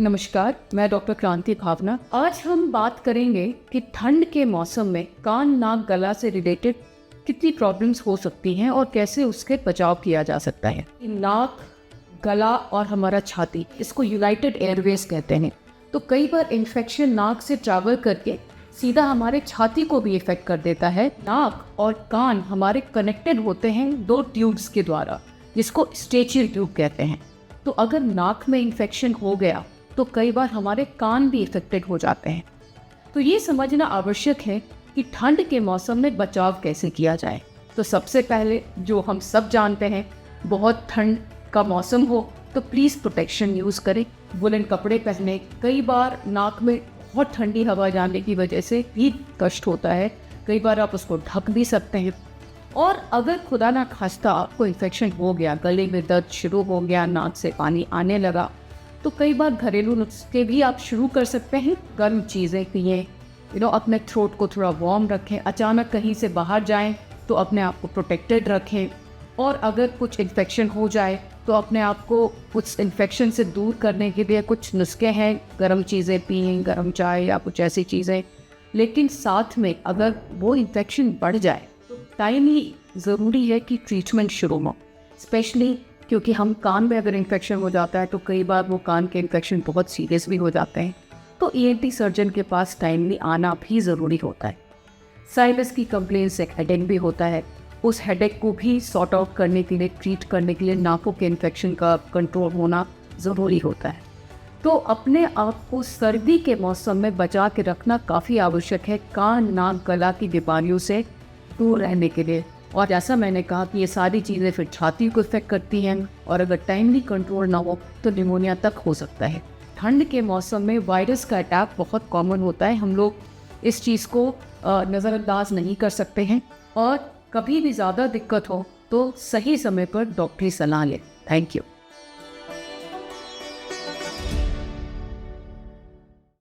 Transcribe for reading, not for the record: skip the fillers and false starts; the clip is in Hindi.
नमस्कार, मैं डॉक्टर क्रांति भावना। आज हम बात करेंगे कि ठंड के मौसम में कान, नाक, गला से रिलेटेड कितनी प्रॉब्लम्स हो सकती हैं और कैसे उसके बचाव किया जा सकता है। नाक, गला और हमारा छाती, इसको यूनाइटेड एयरवेज कहते हैं। तो कई बार इन्फेक्शन नाक से ट्रैवल करके सीधा हमारे छाती को भी इफेक्ट कर देता है। नाक और कान हमारे कनेक्टेड होते हैं दो ट्यूब्स के द्वारा, जिसको स्टेचियल ट्यूब कहते हैं। तो अगर नाक में इन्फेक्शन हो गया तो कई बार हमारे कान भी इफेक्टेड हो जाते हैं। तो ये समझना आवश्यक है कि ठंड के मौसम में बचाव कैसे किया जाए। तो सबसे पहले जो हम सब जानते हैं, बहुत ठंड का मौसम हो तो प्लीज़ प्रोटेक्शन यूज़ करें, वुलन कपड़े पहने। कई बार नाक में बहुत ठंडी हवा जाने की वजह से भी कष्ट होता है, कई बार आप उसको ढक भी सकते हैं। और अगर खुदा ना खास्ता आपको इन्फेक्शन हो गया, गले में दर्द शुरू हो गया, नाक से पानी आने लगा, तो कई बार घरेलू नुस्खे भी आप शुरू कर सकते हैं। गर्म चीज़ें पिएं, अपने थ्रोट को थोड़ा वार्म रखें। अचानक कहीं से बाहर जाएं तो अपने आप को प्रोटेक्टेड रखें। और अगर कुछ इन्फेक्शन हो जाए तो अपने आप को उस इन्फेक्शन से दूर करने के लिए कुछ नुस्खे हैं। गर्म चीज़ें पिएं, गर्म चाय या कुछ ऐसी चीज़ें। लेकिन साथ में अगर वो इन्फेक्शन बढ़ जाए तो टाइम ही ज़रूरी है कि ट्रीटमेंट शुरू हो। स्पेशली क्योंकि हम कान में अगर इन्फेक्शन हो जाता है तो कई बार वो कान के इन्फेक्शन बहुत सीरियस भी हो जाते हैं। तो ईएनटी सर्जन के पास टाइमली आना भी ज़रूरी होता है। साइनस की कंप्लेन से हेडेक भी होता है, उस हेडेक को भी सॉर्ट आउट करने के लिए, ट्रीट करने के लिए नाकों के इन्फेक्शन का कंट्रोल होना ज़रूरी होता है। तो अपने आप को सर्दी के मौसम में बचा के रखना काफ़ी आवश्यक है, कान, नाक, गला की बीमारियों से दूर रहने के लिए। और जैसा मैंने कहा कि ये सारी चीज़ें फिर छाती को इफेक्ट करती हैं और अगर टाइमली कंट्रोल ना हो तो निमोनिया तक हो सकता है। ठंड के मौसम में वायरस का अटैक बहुत कॉमन होता है, हम लोग इस चीज़ को नज़रअंदाज नहीं कर सकते हैं। और कभी भी ज़्यादा दिक्कत हो तो सही समय पर डॉक्टरी सलाह लें। Thank you.